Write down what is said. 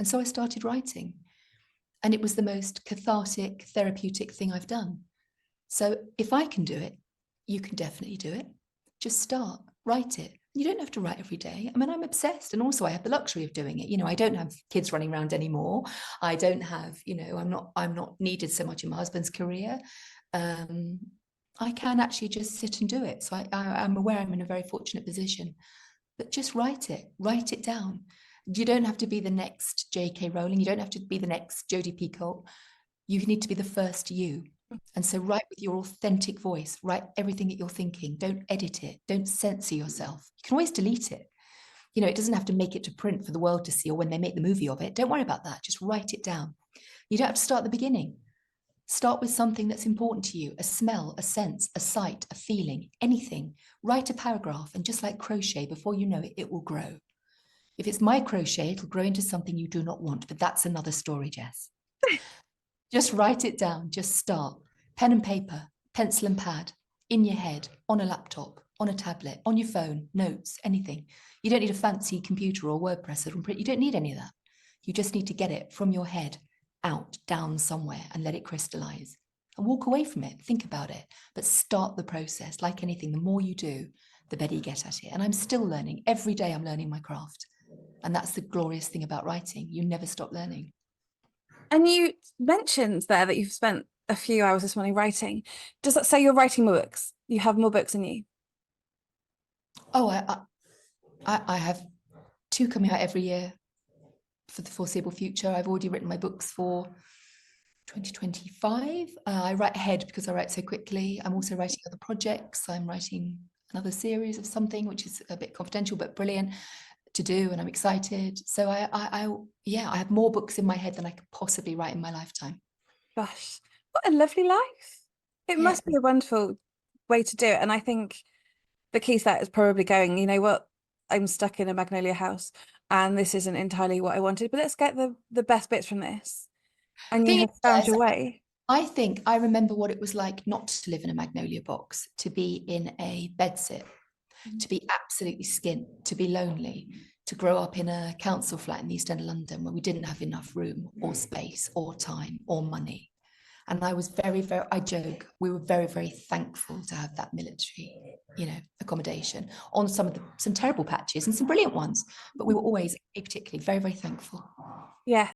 And so I started writing. And it was the most cathartic, therapeutic thing I've done. So if I can do it, you can definitely do it. Just start, write it. You don't have to write every day. I mean, I'm obsessed. And also I have the luxury of doing it. You know, I don't have kids running around anymore. I don't have, you know, I'm not needed so much in my husband's career. I can actually just sit and do it. So I'm aware I'm in a very fortunate position. But just write it down. You don't have to be the next J.K. Rowling. You don't have to be the next Jodie Peacock. You need to be the first you. And so write with your authentic voice, write everything that you're thinking. Don't edit it. Don't censor yourself. You can always delete it. You know, it doesn't have to make it to print for the world to see or when they make the movie of it. Don't worry about that. Just write it down. You don't have to start at the beginning. Start with something that's important to you, a smell, a sense, a sight, a feeling, anything. Write a paragraph, and just like crochet, before you know it, it will grow. If it's my crochet, it'll grow into something you do not want, but that's another story, Jess. Just write it down, just start. Pen and paper, pencil and pad, in your head, on a laptop, on a tablet, on your phone, notes, anything. You don't need a fancy computer or word presser. You don't need any of that. You just need to get it from your head out, down somewhere, and let it crystallize. And walk away from it, think about it, but start the process. Like anything, the more you do, the better you get at it. And I'm still learning. Every day I'm learning my craft. And that's the glorious thing about writing. You never stop learning. And you mentioned there that you've spent a few hours this morning writing. Does that say you're writing more books? You have more books in you? Oh, I have 2 coming out every year for the foreseeable future. I've already written my books for 2025. I write ahead because I write so quickly. I'm also writing other projects. I'm writing another series of something which is a bit confidential but brilliant to do, and I'm excited. So I have more books in my head than I could possibly write in my lifetime. Gosh, what a lovely life. It must be a wonderful way to do it. And I think the key to that is probably going, you know what, I'm stuck in a magnolia house and this isn't entirely what I wanted, but let's get the best bits from this. And you have found your way. I think I remember what it was like not to live in a magnolia box, to be in a bedsit, to be absolutely skint, to be lonely, to grow up in a council flat in the East End of London where we didn't have enough room or space or time or money. And I was I joke, we were very, very thankful to have that military, you know, accommodation on some terrible patches and some brilliant ones, but we were always particularly very, very thankful. Yeah.